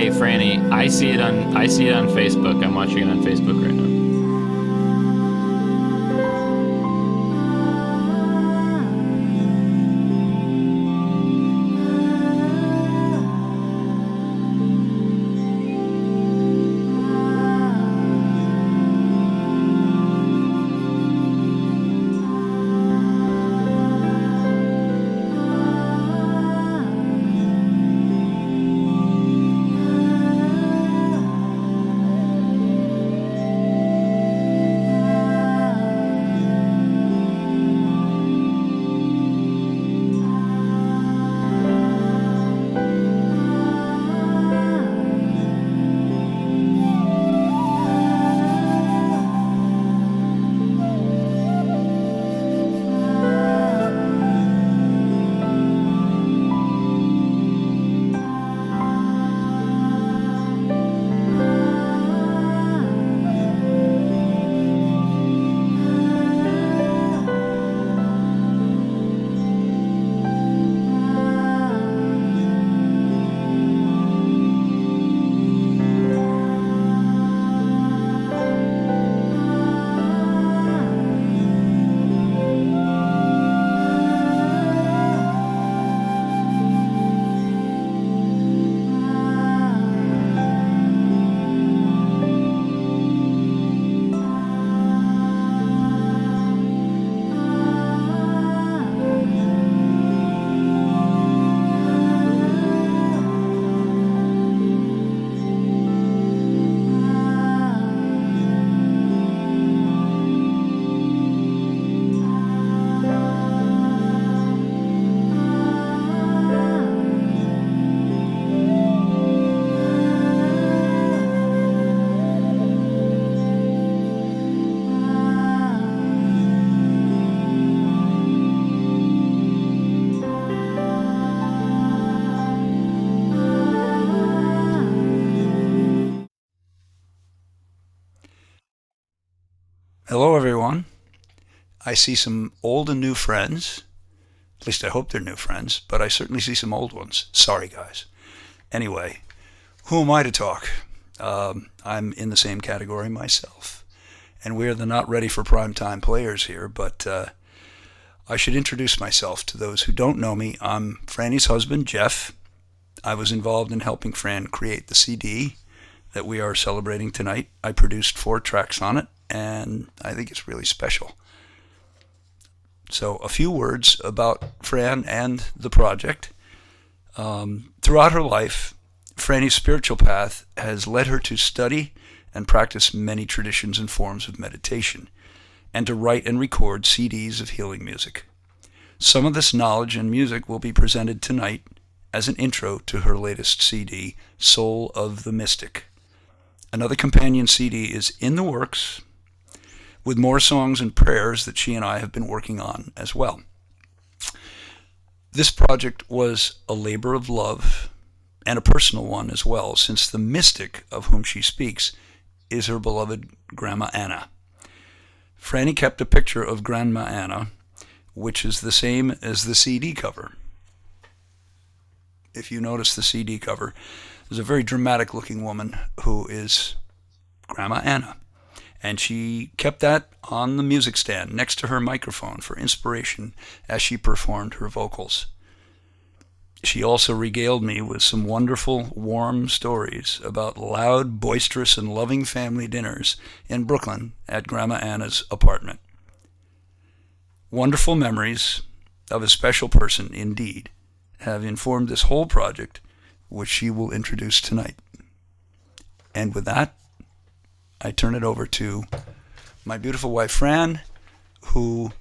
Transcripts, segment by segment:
Hey, Frannie, I see it on Facebook. I'm watching it on Facebook right now. Hello, everyone. I see some old and new friends. At least I hope they're new friends, but I certainly see some old ones. Sorry, guys. Anyway, who am I to talk? I'm in the same category myself. And we're the not ready for prime time players here, but I should introduce myself to those who don't know me. I'm Franny's husband, Jeff. I was involved in helping Fran create the CD that we are celebrating tonight. I produced 4 tracks on it, and I think it's really special. So, a few words about Fran and the project. Throughout her life, Franny's spiritual path has led her to study and practice many traditions and forms of meditation, and to write and record CDs of healing music. Some of this knowledge and music will be presented tonight as an intro to her latest CD, Soul of the Mystic. Another companion CD is in the works, with more songs and prayers that she and I have been working on as well. This project was a labor of love and a personal one as well, since the mystic of whom she speaks is her beloved Grandma Anna. Frannie kept a picture of Grandma Anna, which is the same as the CD cover. If you notice the CD cover, there's a very dramatic looking woman who is Grandma Anna. And she kept that on the music stand next to her microphone for inspiration as she performed her vocals. She also regaled me with some wonderful, warm stories about loud, boisterous, and loving family dinners in Brooklyn at Grandma Anna's apartment. Wonderful memories of a special person indeed have informed this whole project, which she will introduce tonight. And with that, I turn it over to my beautiful wife, Fran, who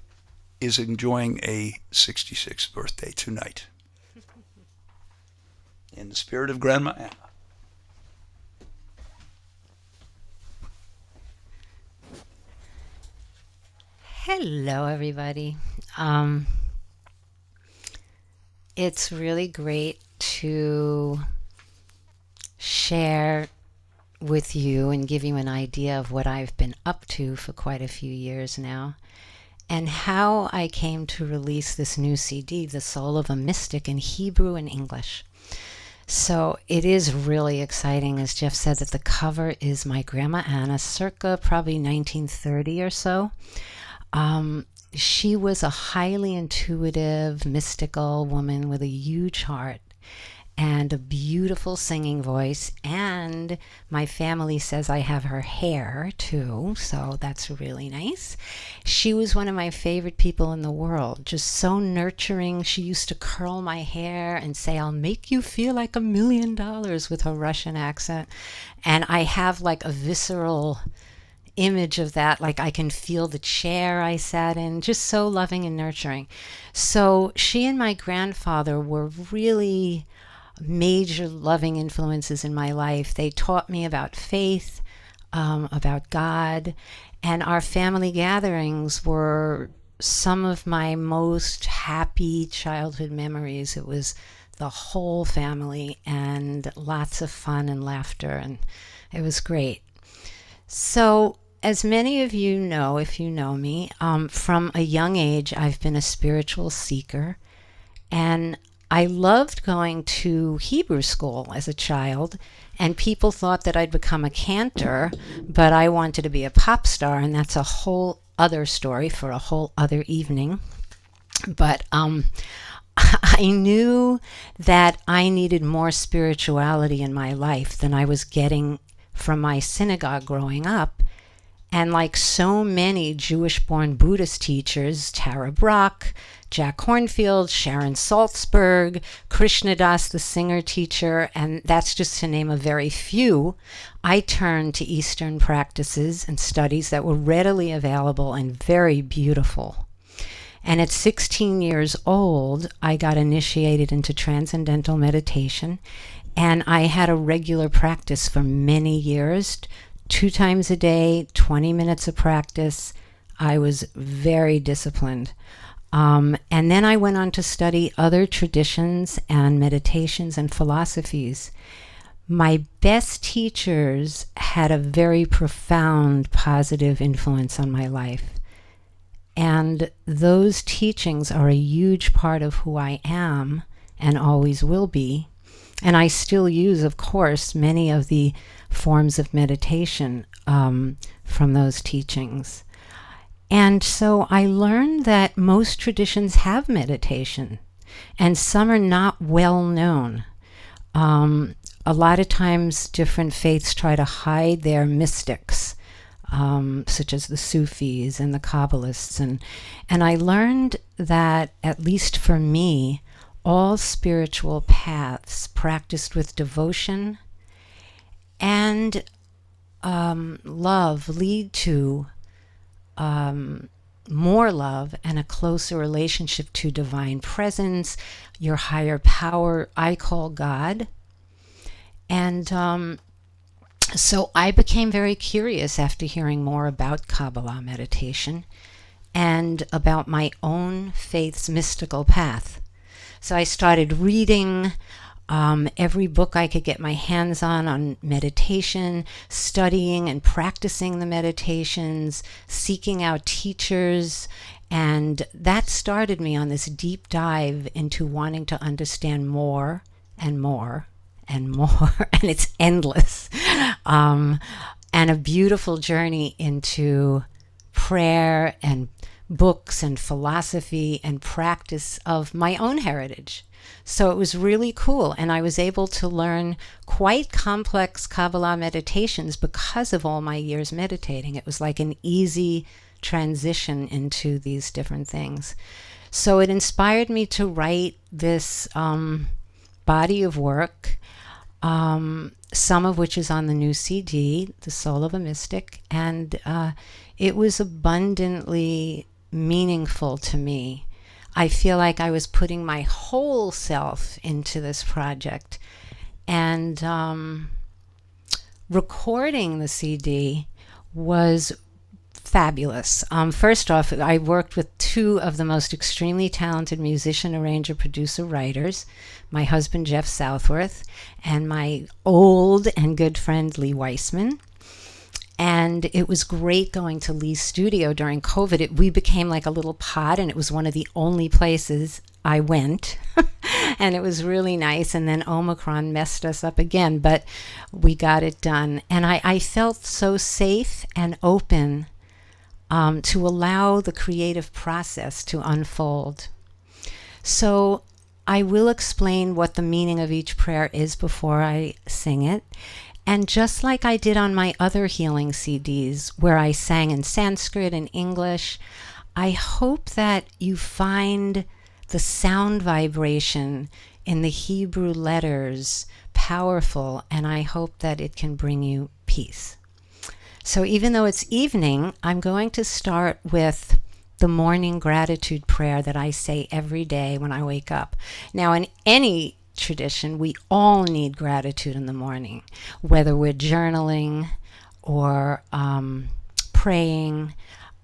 is enjoying a 66th birthday tonight. In the spirit of Grandma Anna. Hello, everybody. It's really great to share with you and give you an idea of what I've been up to for quite a few years now, and how I came to release this new CD, The Soul of a Mystic, in Hebrew and English. So it is really exciting, as Jeff said, that the cover is my Grandma Anna, circa probably 1930 or so. She was a highly intuitive, mystical woman with a huge heart and a beautiful singing voice. And my family says I have her hair too, so that's really nice. She was one of my favorite people in the world, just so nurturing. She used to curl my hair and say, "I'll make you feel like $1 million" with her Russian accent. And I have like a visceral image of that, like I can feel the chair I sat in, just so loving and nurturing. So she and my grandfather were really major loving influences in my life. They taught me about faith, about God, and our family gatherings were some of my most happy childhood memories. It was the whole family and lots of fun and laughter, and it was great. So, as many of you know, if you know me, from a young age, I've been a spiritual seeker, and I loved going to Hebrew school as a child, and people thought that I'd become a cantor, but I wanted to be a pop star, and that's a whole other story for a whole other evening. But I knew that I needed more spirituality in my life than I was getting from my synagogue growing up. And like so many Jewish-born Buddhist teachers, Tara Brach, Jack Hornfield, Sharon Salzberg, Krishna Das, the singer teacher, and that's just to name a very few, I turned to Eastern practices and studies that were readily available and very beautiful. And at 16 years old, I got initiated into transcendental meditation, and I had a regular practice for many years, 2 times a day, 20 minutes of practice. I was very disciplined. And then I went on to study other traditions and meditations and philosophies. My best teachers had a very profound positive influence on my life. And those teachings are a huge part of who I am and always will be. And I still use, of course, many of the forms of meditation from those teachings. And so I learned that most traditions have meditation, and some are not well known. A lot of times different faiths try to hide their mystics, such as the Sufis and the Kabbalists. And I learned that, at least for me, all spiritual paths practiced with devotion and love lead to more love and a closer relationship to divine presence, your higher power, I call God. And so I became very curious after hearing more about Kabbalah meditation and about my own faith's mystical path. So I started reading every book I could get my hands on meditation, studying and practicing the meditations, seeking out teachers, and that started me on this deep dive into wanting to understand more and more and more, and it's endless, and a beautiful journey into prayer and books and philosophy and practice of my own heritage. So it was really cool, and I was able to learn quite complex Kabbalah meditations because of all my years meditating. It was like an easy transition into these different things. So it inspired me to write this body of work, some of which is on the new CD, The Soul of a Mystic, and it was abundantly meaningful to me. I feel like I was putting my whole self into this project, and recording the CD was fabulous. First off, I worked with 2 of the most extremely talented musician, arranger, producer, writers, my husband Jeff Southworth and my old and good friend Lee Weissman. And it was great going to Lee's studio during COVID. We became like a little pod, and it was one of the only places I went. and it was really nice. And then Omicron messed us up again, but we got it done. And I felt so safe and open to allow the creative process to unfold. So I will explain what the meaning of each prayer is before I sing it. And just like I did on my other healing CDs, where I sang in Sanskrit and English, I hope that you find the sound vibration in the Hebrew letters powerful, and I hope that it can bring you peace. So even though it's evening, I'm going to start with the morning gratitude prayer that I say every day when I wake up. Now, in any tradition, we all need gratitude in the morning, whether we're journaling or praying,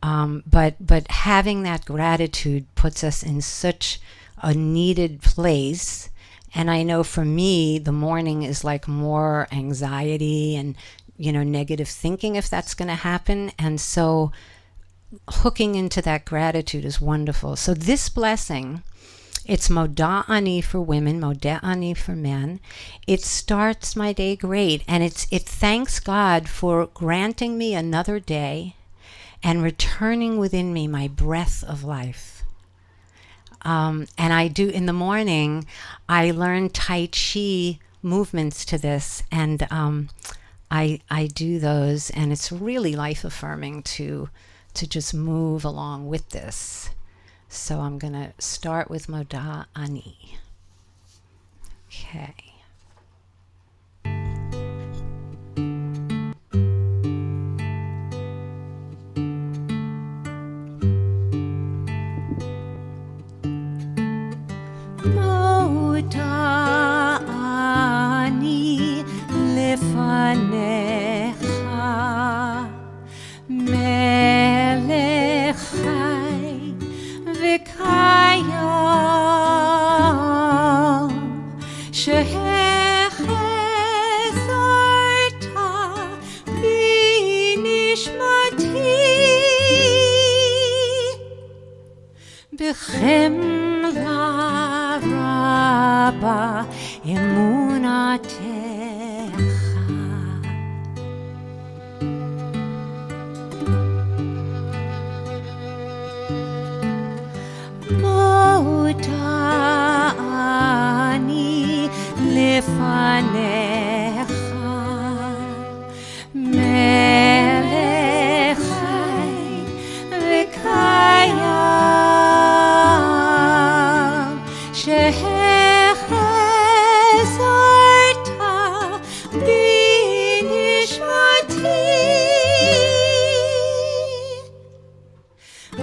but having that gratitude puts us in such a needed place. And I know for me, the morning is like more anxiety and negative thinking, if that's going to happen. And so hooking into that gratitude is wonderful. So this blessing, it's Moda Ani for women, Moda Ani for men. It starts my day great, and it thanks God for granting me another day and returning within me my breath of life. And I do, in the morning, I learn Tai Chi movements to this, and I do those, and it's really life-affirming to just move along with this. So I'm going to start with Moda Ani. Okay. Moda Ani lefanecha melech chai v'kayam shehechezorta binishmati b'chemla raba emunatecha. Moda Ani lefanecha melech chai v'kayam shehechezorta binishmati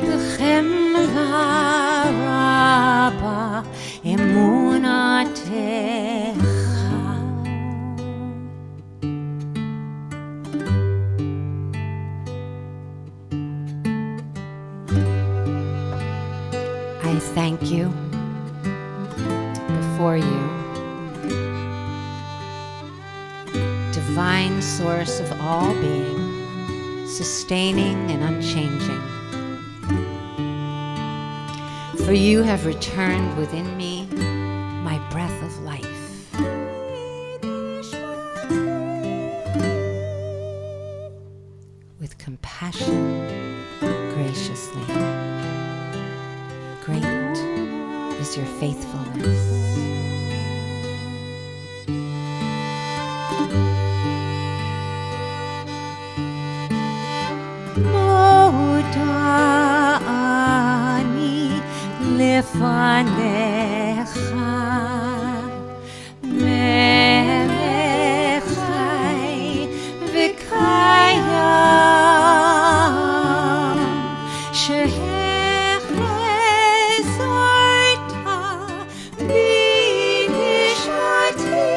b'chemla raba emunatecha. I thank you before you, divine source of all being, sustaining and unchanging. For you have returned within me my breath of life. With compassion, graciously. Great is your faithfulness. Moda Ani lefanecha melech chai v'kayam shehechezorta binishmati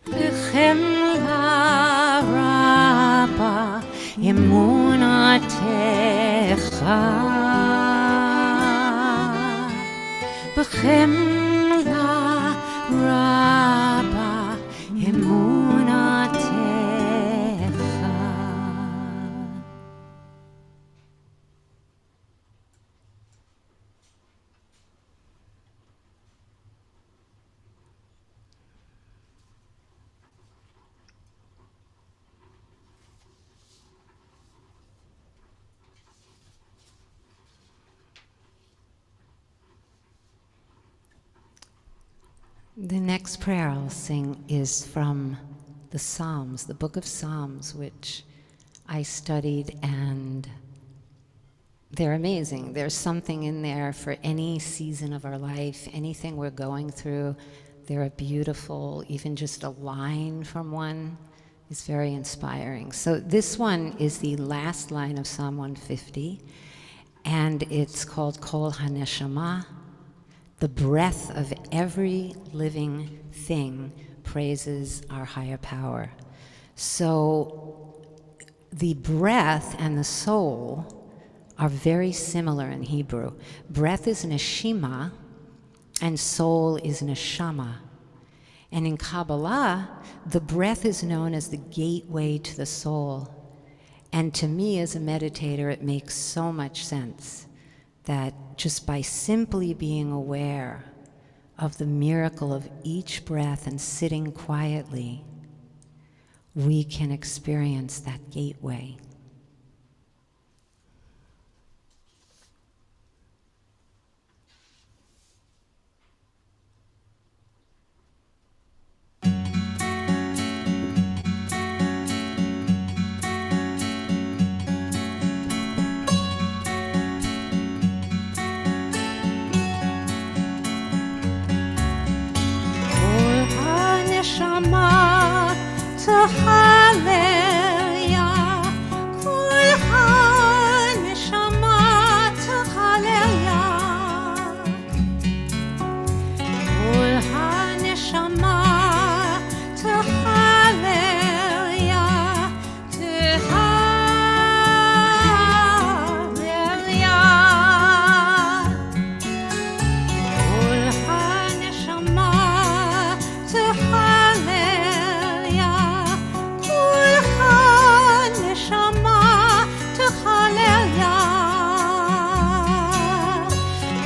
b'chemla raba emunatecha. B'chemla raba emunatecha. The next prayer I'll sing is from the Psalms, the book of Psalms, which I studied, and they're amazing. There's something in there for any season of our life, anything we're going through. They're beautiful, even just a line from one is very inspiring. So this one is the last line of Psalm 150, and it's called Kol HaNeshama. The breath of every living thing praises our higher power. So the breath and the soul are very similar in Hebrew. Breath is neshima, and soul is neshama. And in Kabbalah, the breath is known as the gateway to the soul. And to me, as a meditator, it makes so much sense that just by simply being aware of the miracle of each breath and sitting quietly, we can experience that gateway. Neshama to Hallelujah, Kol HaNeshama to Hallelujah, Kol HaNeshama to Hallelujah, to Hallelujah, Kol HaNeshama to Hallelujah, Kol HaNeshama to Hallelujah,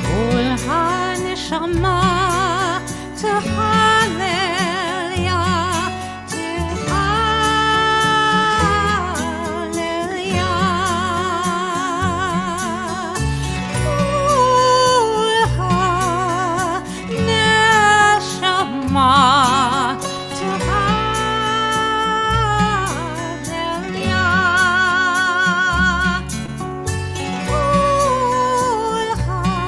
Kol HaNeshama to Hallelujah, to Hallelujah, Kol HaNeshama to Hallelujah, Kol HaNeshama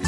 to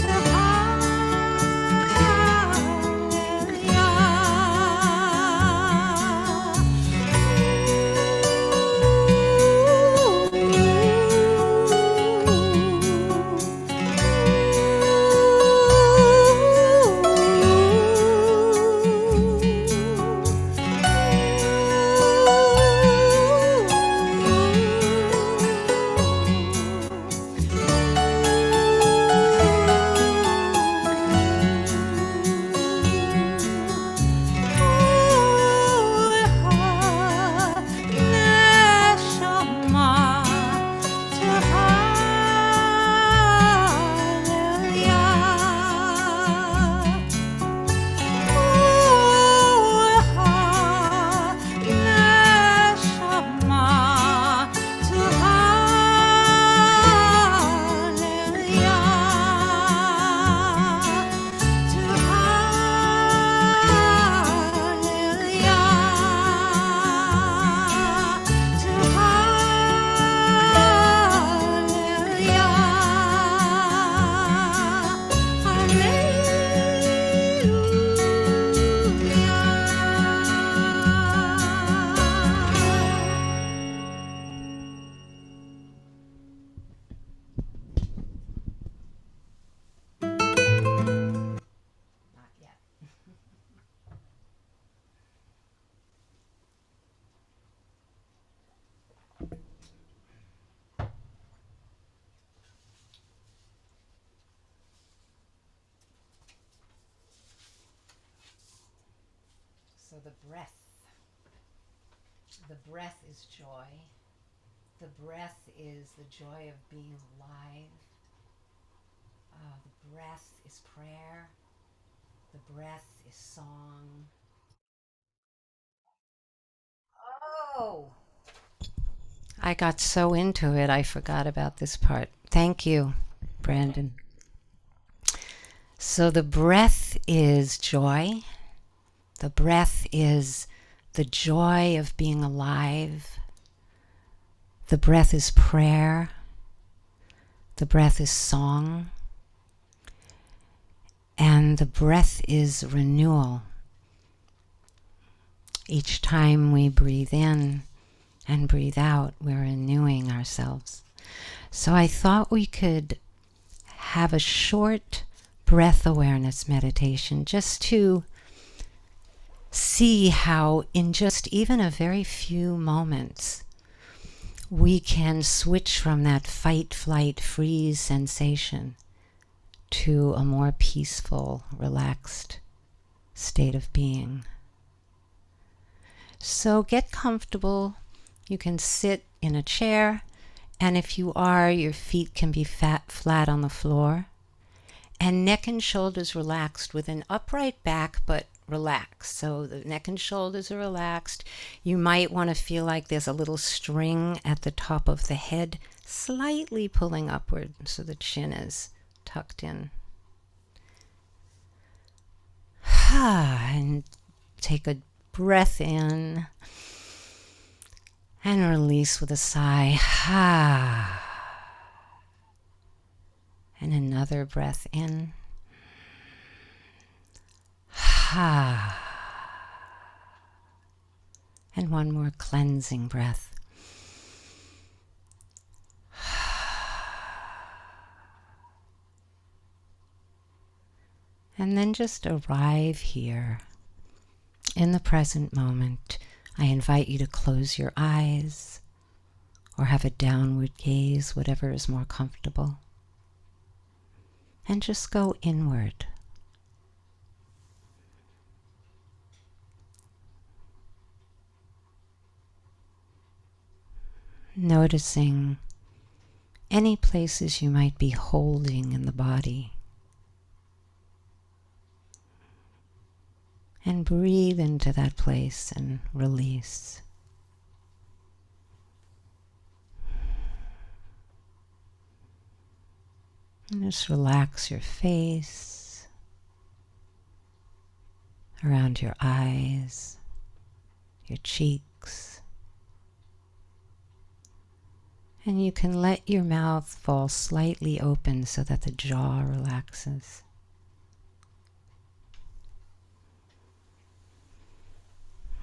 So the breath is joy. The breath is the joy of being alive. The breath is prayer. The breath is song. Oh! I got so into it, I forgot about this part. Thank you, Brandon. So the breath is joy. The breath is the joy of being alive. The breath is prayer. The breath is song. And the breath is renewal. Each time we breathe in and breathe out, we're renewing ourselves. So I thought we could have a short breath awareness meditation just to see how in just even a very few moments we can switch from that fight, flight, freeze sensation to a more peaceful, relaxed state of being. So get comfortable. You can sit in a chair, and if you are, your feet can be flat on the floor, and neck and shoulders relaxed with an upright back but relaxed. So the neck and shoulders are relaxed. You might want to feel like there's a little string at the top of the head, slightly pulling upward so the chin is tucked in. And take a breath in and release with a sigh. And another breath in. And one more cleansing breath. And then just arrive here in the present moment. I invite you to close your eyes or have a downward gaze, whatever is more comfortable. And just go inward. Noticing any places you might be holding in the body. And breathe into that place and release. And just relax your face, around your eyes, your cheeks. And you can let your mouth fall slightly open so that the jaw relaxes.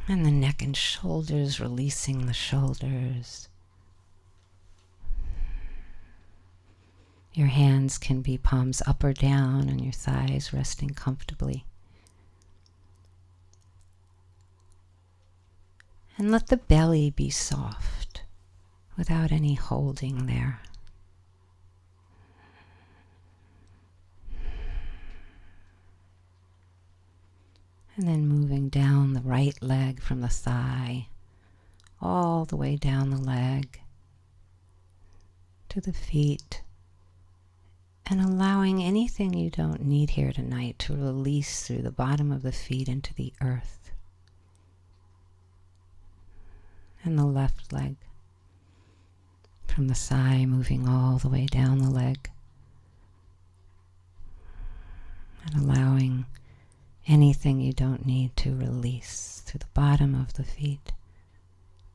And the neck and shoulders, releasing the shoulders. Your hands can be palms up or down and your thighs resting comfortably. And let the belly be soft without any holding there. And then moving down the right leg from the thigh, all the way down the leg to the feet, and allowing anything you don't need here tonight to release through the bottom of the feet into the earth. And the left leg from the thigh, moving all the way down the leg, and allowing anything you don't need to release through the bottom of the feet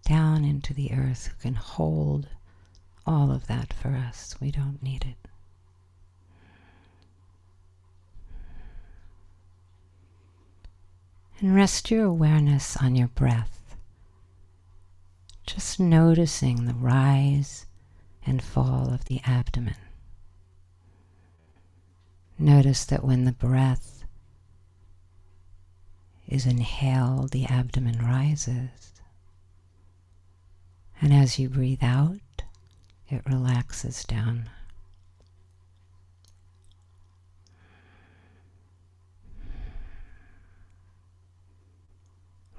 down into the earth, who can hold all of that for us. We don't need it. And rest your awareness on your breath, just noticing the rise and fall of the abdomen. Notice that when the breath is inhaled, the abdomen rises. And as you breathe out, it relaxes down.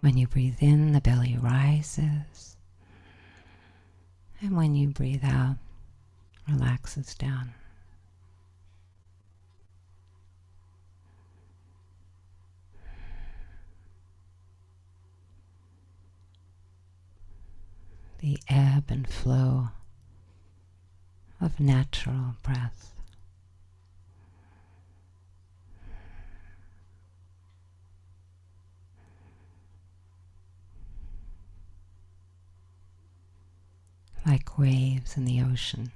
When you breathe in, the belly rises. And when you breathe out, relaxes down. The ebb and flow of natural breath. like waves in the ocean.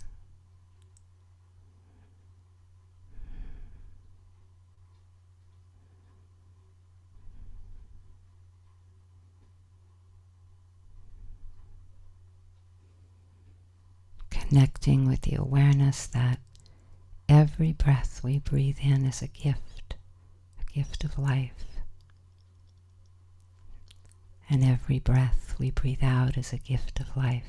Connecting with the awareness that every breath we breathe in is a gift of life. And every breath we breathe out is a gift of life.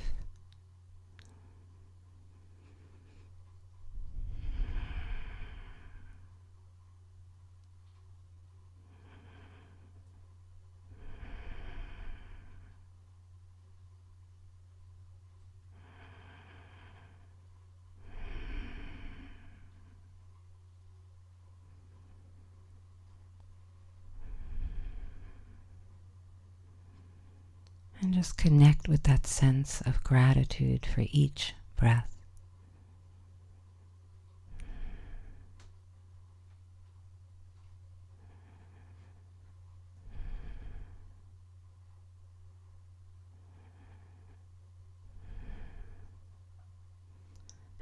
And just connect with that sense of gratitude for each breath.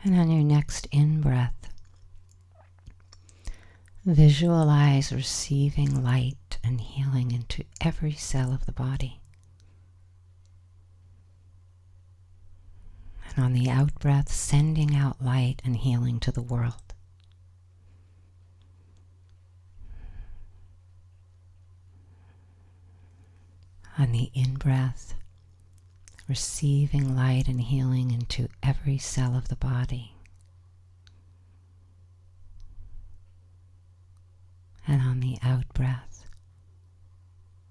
And on your next in-breath, visualize receiving light and healing into every cell of the body. And on the out-breath, sending out light and healing to the world. On the in-breath, receiving light and healing into every cell of the body. And on the out-breath,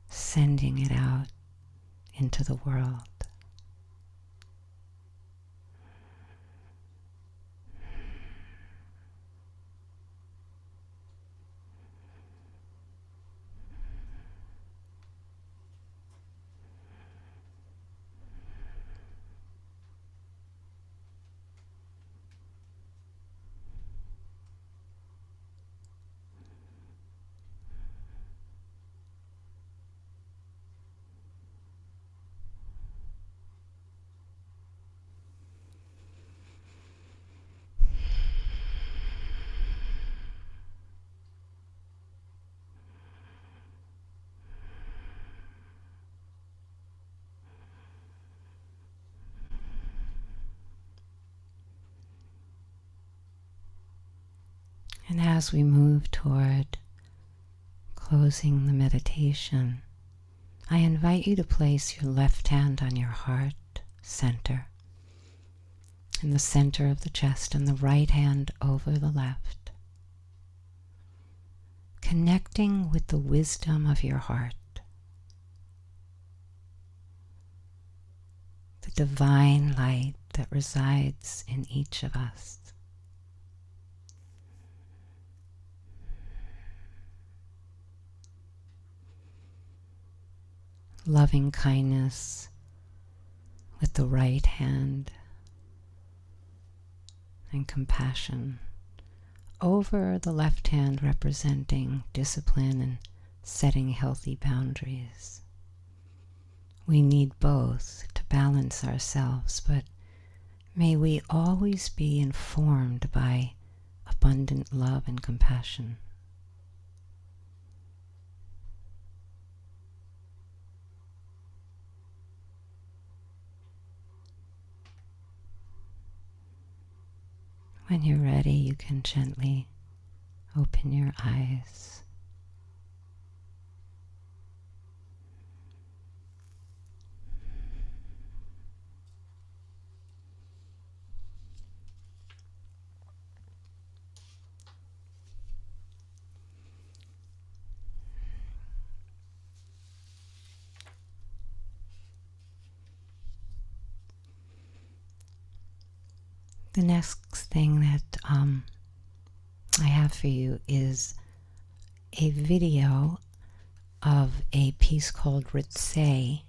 sending it out into the world. And as we move toward closing the meditation, I invite you to place your left hand on your heart center, in the center of the chest, and the right hand over the left, connecting with the wisdom of your heart, the divine light that resides in each of us. Loving kindness with the right hand, and compassion over the left hand, representing discipline and setting healthy boundaries. We need both to balance ourselves, but may we always be informed by abundant love and compassion. When you're ready, you can gently open your eyes. The next thing that I have for you is a video of a piece called Ritse.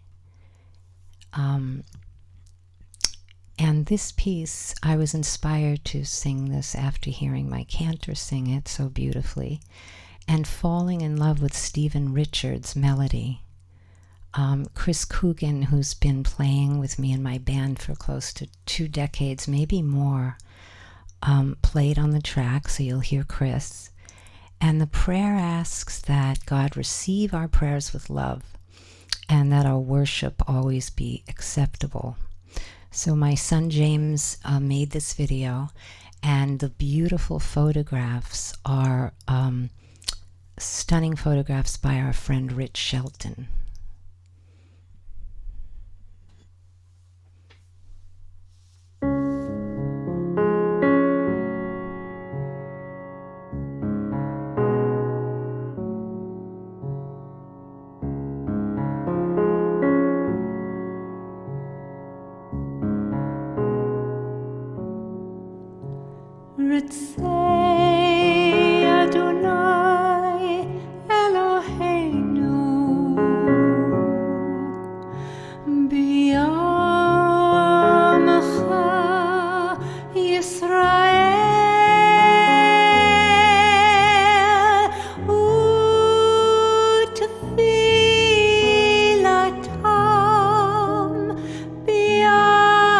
And this piece, I was inspired to sing this after hearing my cantor sing it so beautifully and falling in love with Stephen Richards' melody. Chris Coogan, who's been playing with me in my band for close to 2 decades, maybe more, played on the track, so you'll hear Chris. And the prayer asks that God receive our prayers with love and that our worship always be acceptable. So my son James made this video, and the beautiful photographs are stunning photographs by our friend Rich Shelton. Ritzei Adonai Eloheinu B'yamacha Yisrael U'tefilatam B'yahava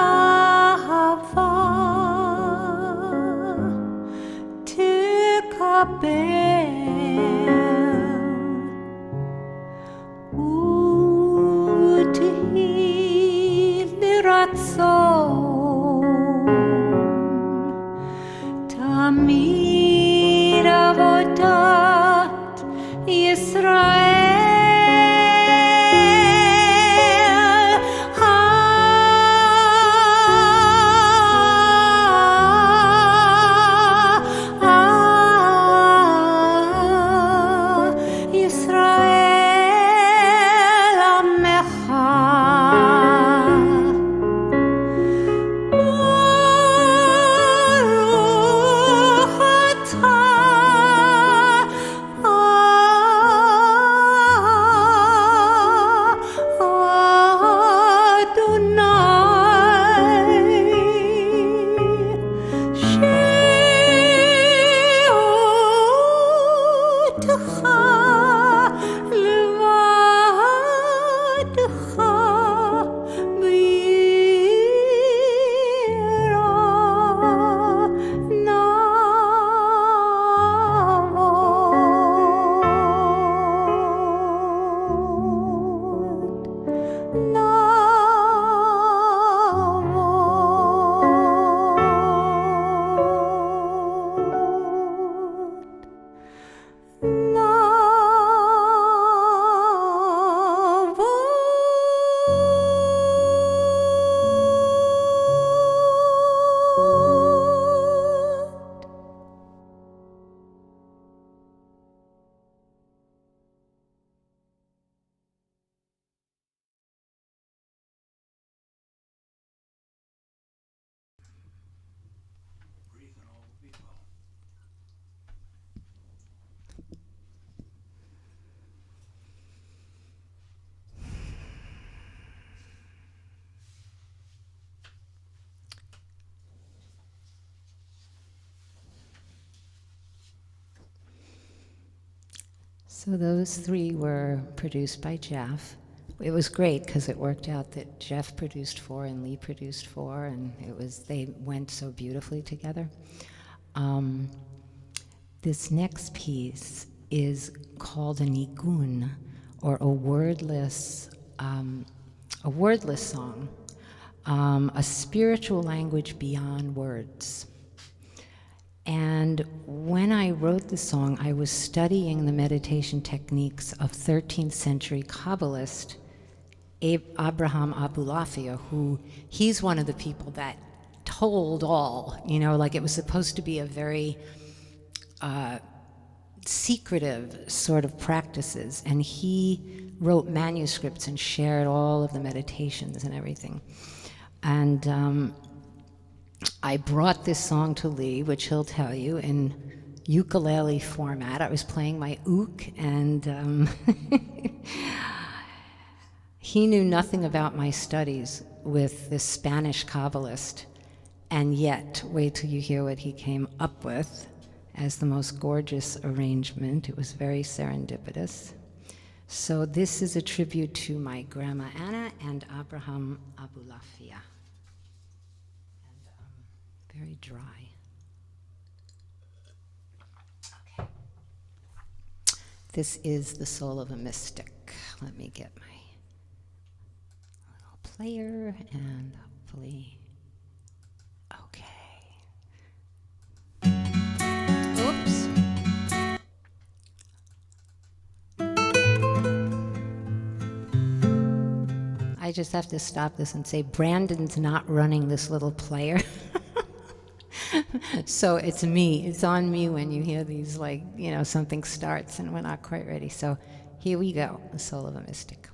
Tamid avodat Yisrael So those 3 were produced by Jeff. It was great because it worked out that Jeff produced 4 and Lee produced 4, and they went so beautifully together. This next piece is called a nigun, or a wordless song, a spiritual language beyond words. And when I wrote the song, I was studying the meditation techniques of 13th century Kabbalist Abraham Abulafia, he's one of the people that told all, like it was supposed to be a very secretive sort of practices. And he wrote manuscripts and shared all of the meditations and everything. And I brought this song to Lee, which he'll tell you, in ukulele format. I was playing my ook, and he knew nothing about my studies with this Spanish Kabbalist, and yet, wait till you hear what he came up with as the most gorgeous arrangement. It was very serendipitous. So this is a tribute to my grandma Anna and Abraham Abulafia. And very dry. Okay. This is The Soul of a Mystic. Let me get my little player and hopefully, okay. Oops. I just have to stop this and say Brandon's not running this little player. So it's me. It's on me when you hear these, like, something starts and we're not quite ready. So here we go, The Soul of a Mystic.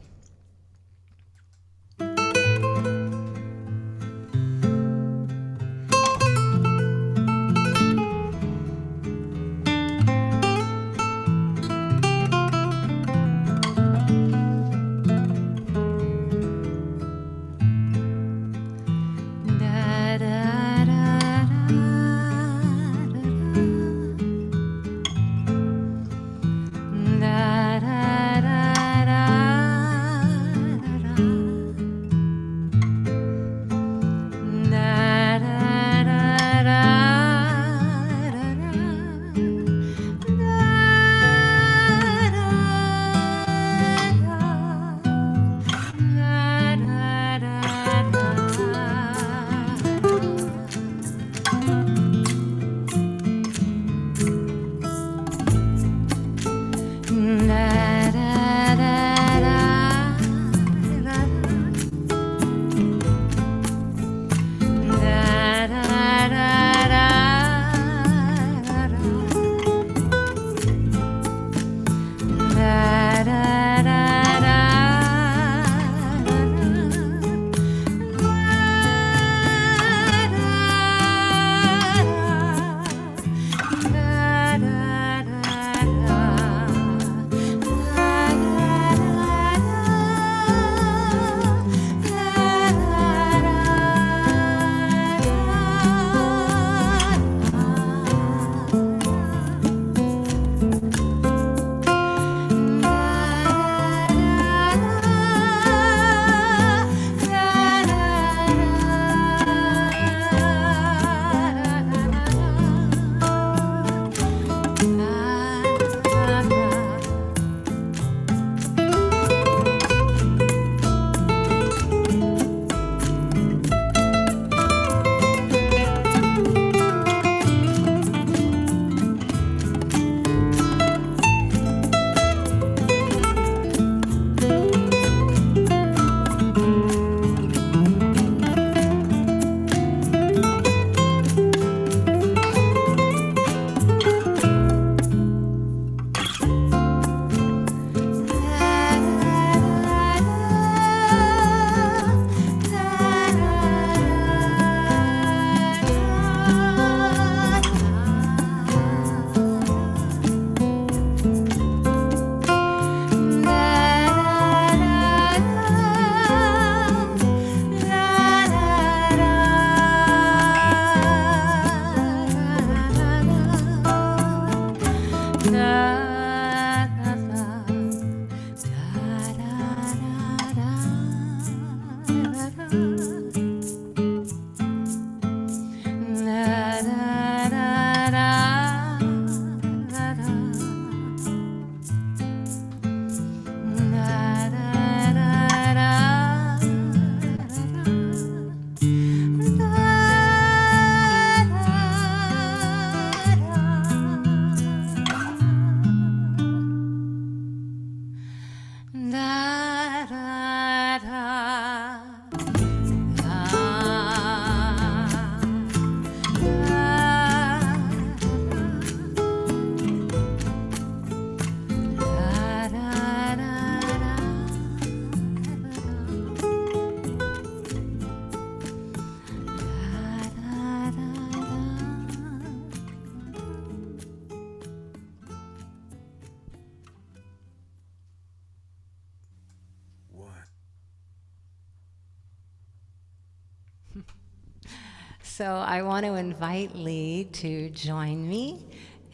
So I want to invite Lee to join me,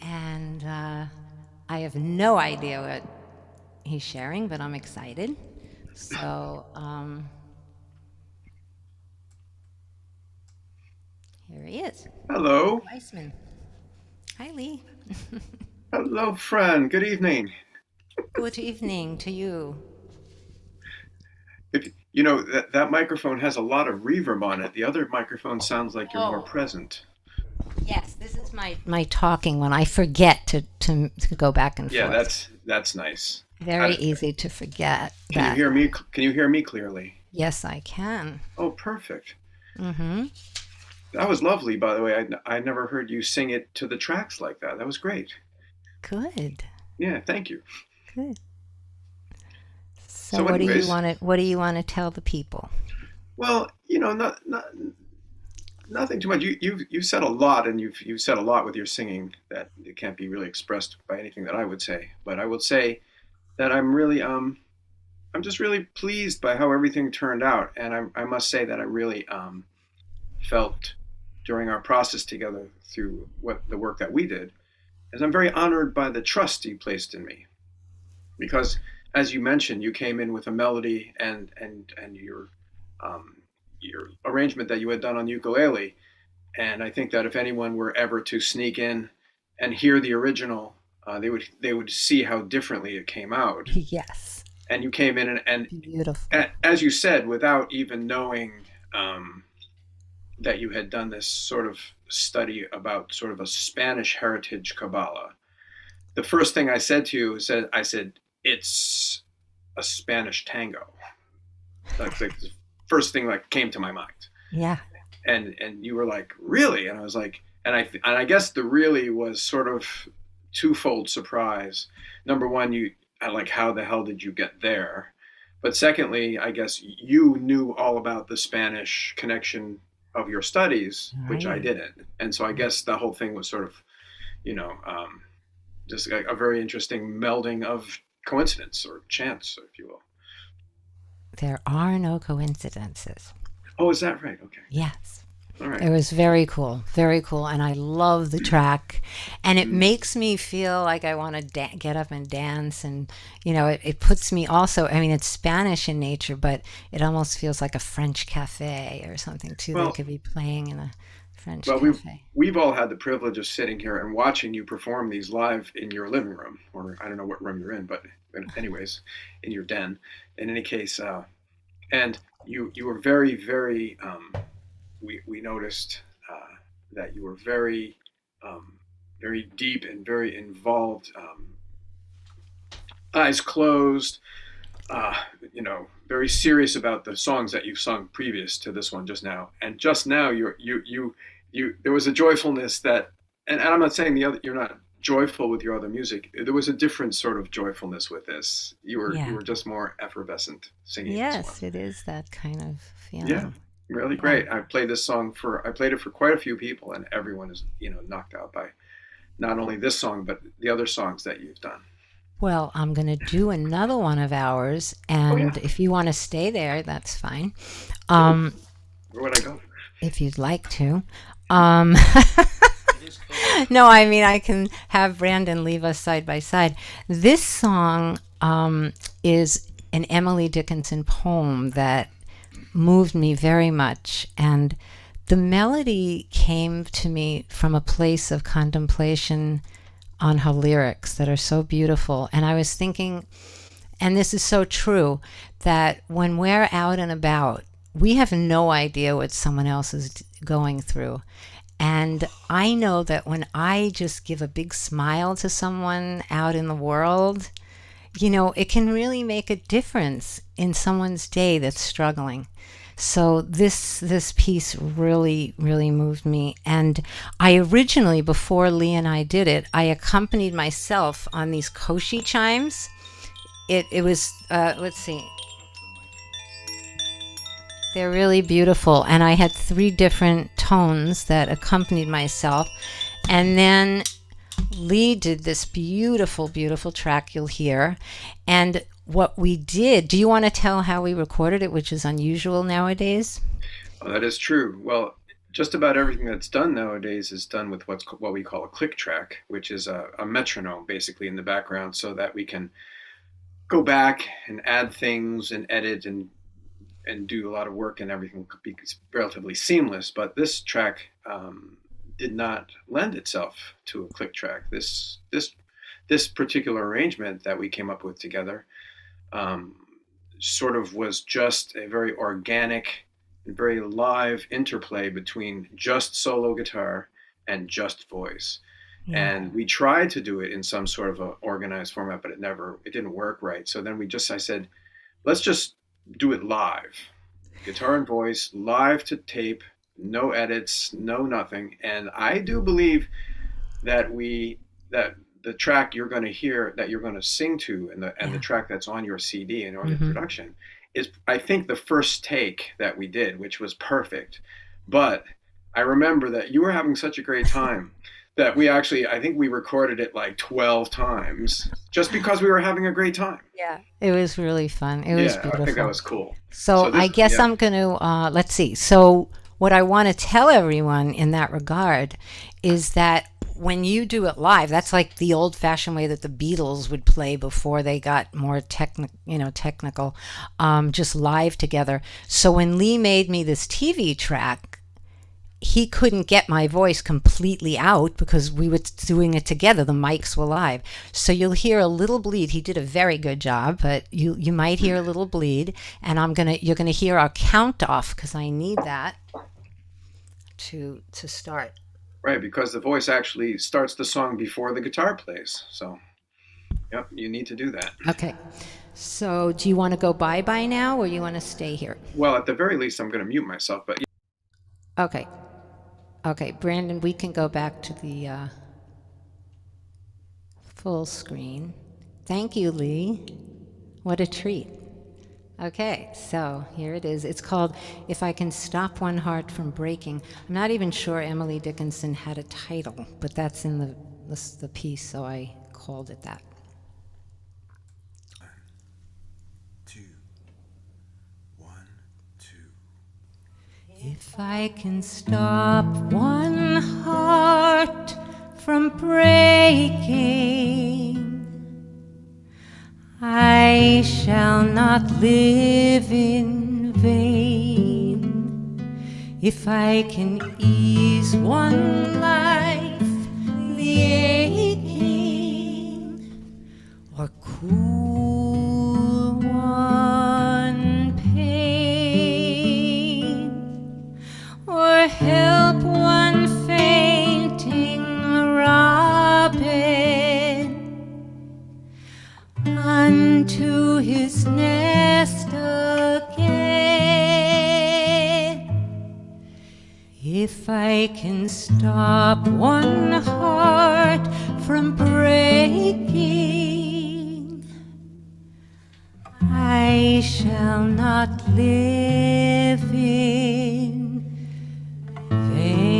and I have no idea what he's sharing, but I'm excited. So here he is, Lee Hello. Weissman. Hi, Lee. Hello, friend. Good evening. Good evening to you. If you know that microphone has a lot of reverb on it. The other microphone sounds like you're more Oh, present. yes, this is my talking when I forget to go back and Yeah, forth. that's nice. Very How, easy to forget can you that. hear me? Can you hear me clearly? Yes, I can. Oh, perfect. Mm-hmm. That was lovely, by the way. I never heard you sing it to the tracks like that. That was great. Good. Yeah, thank you. Good. So So, anyways, what do you want to tell the people? well, not nothing too much. You've said a lot, and you've said a lot with your singing that it can't be really expressed by anything that I would say. But I would say that I'm just really pleased by how everything turned out, and I must say that I really felt during our process together through what the work that we did, is I'm very honored by the trust you placed in me because, as you mentioned, you came in with a melody and um, your arrangement that you had done on ukulele, and I think that if anyone were ever to sneak in and hear the original, they would see how differently it came out. Yes. And you came in Beautiful. as you said, without even knowing um, that you had done this sort of study about sort of a Spanish heritage Kabbalah. The first thing I said to you I said, it's a Spanish tango. That's like the first thing that came to my mind. Yeah. And you were like, really? And I was like, and I guess the really was sort of twofold surprise. Number one, I like, how the hell did you get there? But secondly, I guess you knew all about the Spanish connection of your studies, which I Right. didn't. And so I guess the whole thing was sort of, you know, just a very interesting melding of coincidence or chance, if you will. There are no coincidences. Oh, is that right? Okay. Yes. All right. It was very cool, very cool, and I love the track, and it Mm. makes me feel like I want to get up and dance, and it puts me also. I mean, it's Spanish in nature, but it almost feels like a French cafe or something too. They Well, could be playing in a French Well, we've cafe. we've all had the privilege of sitting here and watching you perform these live in your living room, or I don't know what room you're in, but anyways, in your den. In any case, and you were very very. We noticed that you were very very deep and very involved, eyes closed. Uh, very serious about the songs that you've sung previous to this one just now. And just now, there was a joyfulness that, and I'm not saying the other, you're not joyful with your other music. There was a different sort of joyfulness with this. You Yeah. were just more effervescent singing this one. Yes, it is that kind of Yeah, feeling. really Yeah. great. I played it for quite a few people, and everyone is knocked out by not only this song but the other songs that you've done. Well, I'm going to do another one of ours, Oh yeah, and if you want to stay there, that's fine. cool. Um, Where would I go? if you'd like to. Um, no, I mean, I can have Brandon leave us side by side. This song is an Emily Dickinson poem that moved me very much. And the melody came to me from a place of contemplation on her lyrics that are so beautiful. And I was thinking, and this is so true, that when we're out and about, we have no idea what someone else is going through. And I know that when I just give a big smile to someone out in the world, it can really make a difference in someone's day that's struggling. So this piece really really moved me, and I originally, before Lee and I did it, I accompanied myself on these koshi chimes. It was let's see, they're really beautiful, and I had three different tones that accompanied myself, and then Lee did this beautiful, beautiful track you'll hear. And what we did, do you want to tell how we recorded it, which is unusual nowadays? Oh, that is true. Well, just about everything that's done nowadays is done with what we call a click track, which is a metronome basically in the background, so that we can go back and add things and edit and do a lot of work, and everything could be relatively seamless. But this track did not lend itself to a click track. This particular arrangement that we came up with together um, sort of was just a very organic and very live interplay between just solo guitar and just voice. Yeah. And we tried to do it in some sort of a organized format, but it didn't work right. So then I said, let's just do it live, guitar and voice, live to tape, no edits, no nothing. And I do believe that that the track you're going to hear, that you're going to sing to, and the track that's on your CD and on your production is, I think, the first take that we did, which was perfect. But I remember that you were having such a great time that I think we recorded it like 12 times just because we were having a great time. Yeah, it was really fun. It was beautiful. I think that was cool. So I guess I'm going to, let's see. So what I want to tell everyone in that regard is that when you do it live, that's like the old-fashioned way that the Beatles would play before they got more technical, just live together. So when Lee made me this TV track, he couldn't get my voice completely out because we were doing it together. The mics were live. So you'll hear a little bleed. He did a very good job, but you might hear a little bleed. And you're gonna hear our count off because I need that to start. Right, because the voice actually starts the song before the guitar plays. So, yep, you need to do that. Okay. So do you want to go bye-bye now, or you want to stay here? Well, at the very least, I'm going to mute myself, but... Okay. Okay, Brandon, we can go back to the full screen. Thank you, Lee. What a treat. Okay, so here it is. It's called If I Can Stop One Heart from Breaking. I'm not even sure Emily Dickinson had a title, but that's in the piece, so I called it that. 1, 2, 1, 2. If I can stop one heart from breaking, I shall not live in vain. If I can ease one life, the aching, or cool one pain, or help one fainting robin unto his nest again. If I can stop one heart from breaking, I shall not live in vain.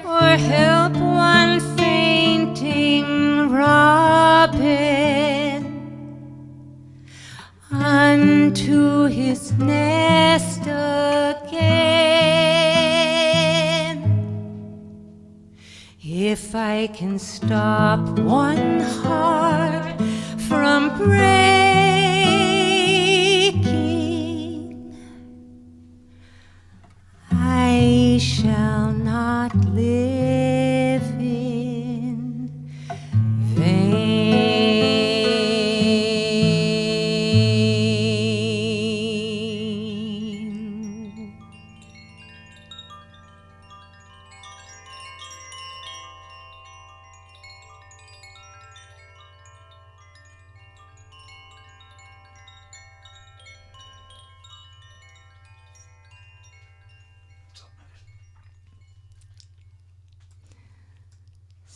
Or help one fainting robin unto his nest again. If I can stop one heart from breaking, I shall not live in vain.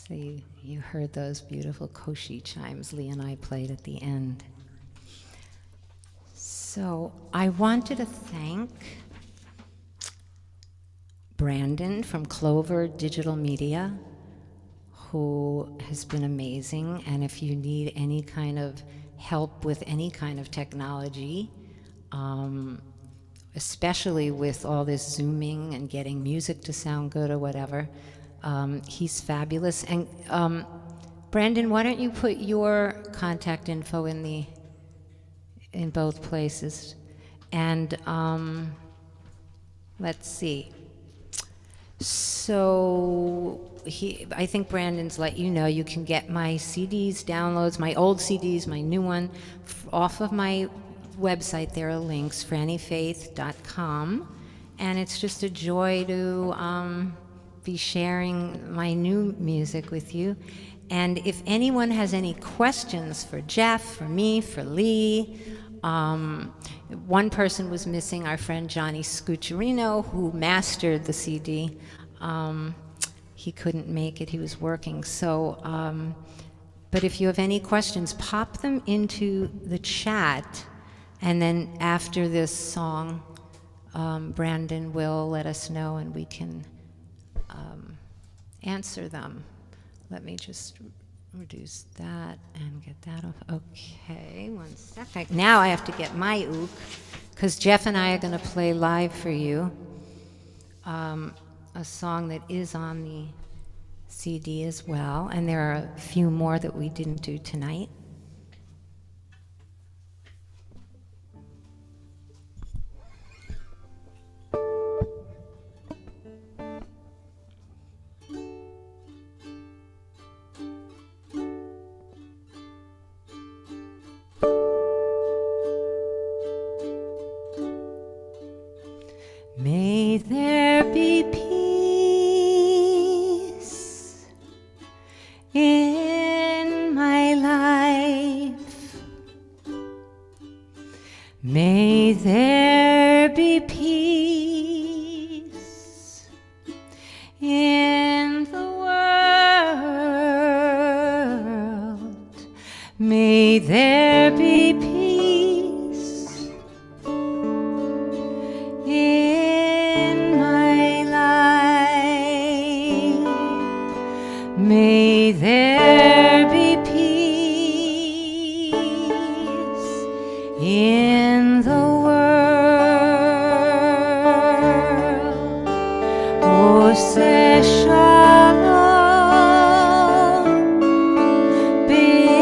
So you heard those beautiful Koshi chimes Lee and I played at the end. So I wanted to thank Brandon from Clover Digital Media, who has been amazing. And if you need any kind of help with any kind of technology, especially with all this zooming and getting music to sound good or whatever, he's fabulous. And Brandon, why don't you put your contact info in both places? And let's see. So I think Brandon's let you know you can get my CDs, downloads, my old CDs, my new one, off of my website. There are links, franniefaith.com, and it's just a joy to be sharing my new music with you. And if anyone has any questions for Jeff, for me, for Lee, one person was missing, our friend Johnny Scucciarino, who mastered the CD. He couldn't make it, he was working. So, but if you have any questions, pop them into the chat, and then after this song, Brandon will let us know and we can answer them. Let me just reduce that and get that off. Okay, 1 second. Now I have to get my ook, because Jeff and I are going to play live for you a song that is on the CD as well, and there are a few more that we didn't do tonight. May there be peace in my life. May there be peace in the world. May there be peace in my life. May there be peace in the world. Oh, say shalom bimromah.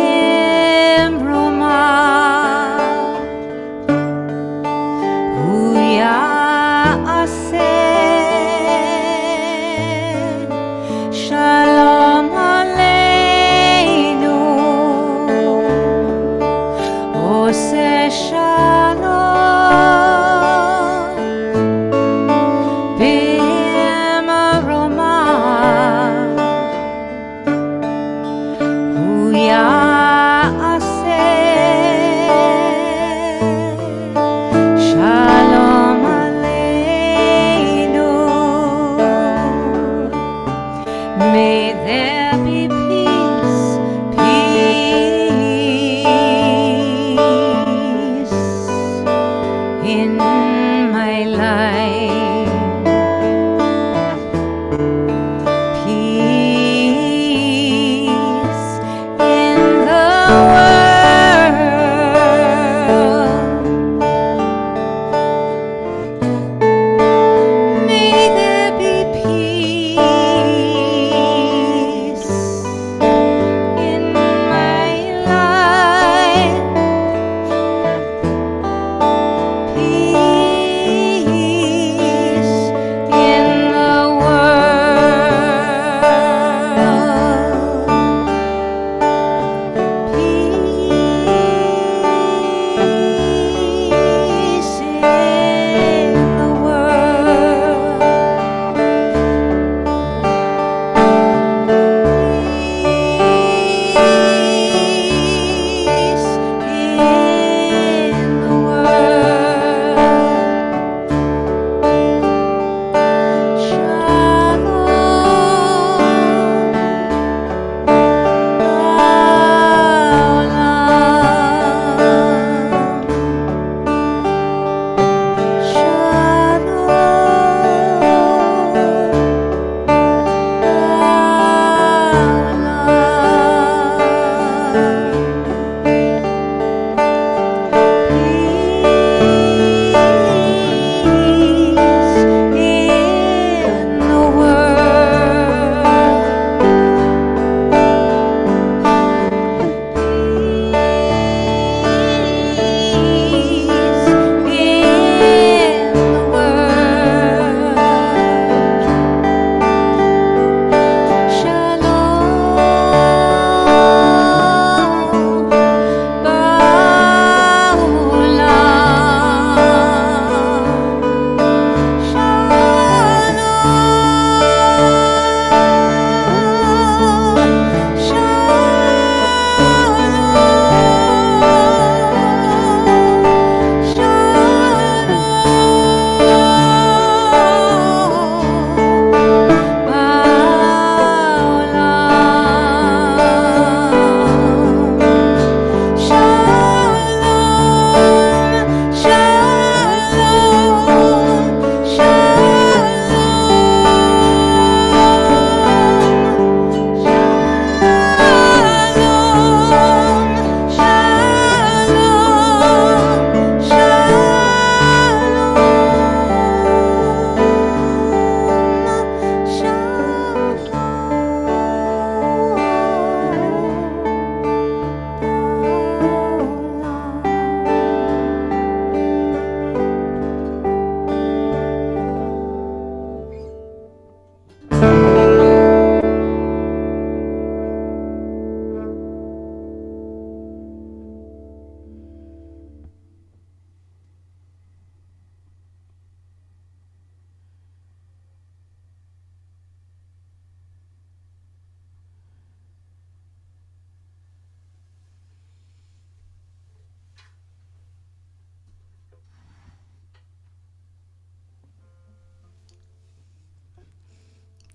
Huya aseh, shalom aleinu. Oseh shalom bimromah. Huya aseh, shalom aleinu.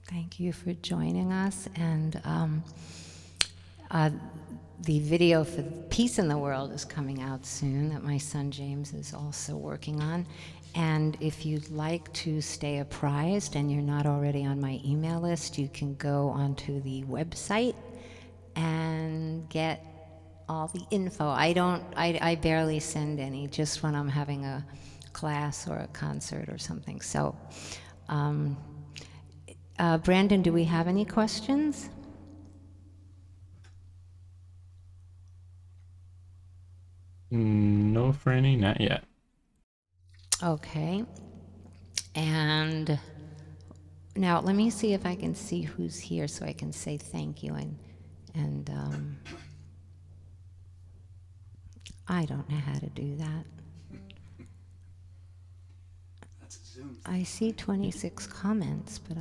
Thank you for joining us. And the video for Peace in the World is coming out soon that my son James is also working on. And if you'd like to stay apprised and you're not already on my email list, you can go onto the website and get all the info. I barely send any, just when I'm having a class or a concert or something. So, Brandon, do we have any questions? No, Frannie, not yet. Okay. And now let me see if I can see who's here so I can say thank you and I don't know how to do that. I see 26 comments, but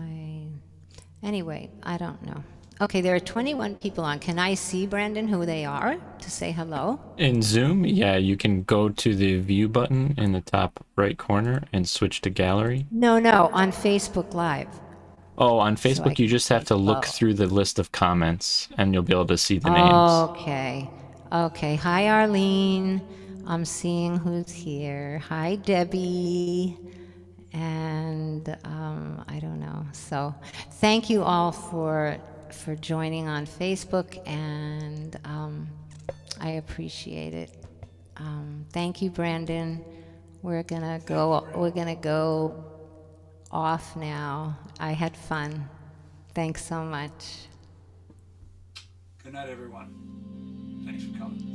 anyway, I don't know. Okay, there are 21 people on. Can I see, Brandon, who they are to say hello? In Zoom, yeah, you can go to the view button in the top right corner and switch to gallery. No, on Facebook Live. Oh, on So Facebook, you just have to look through the list of comments and you'll be able to see the names. Okay. Okay. Hi, Arlene. I'm seeing who's here. Hi, Debbie. And I don't know. So thank you all for joining on Facebook, and I appreciate it. Thank you, Brandon. We're gonna go off now. I had fun. Thanks so much. Good night, everyone. Thanks for coming.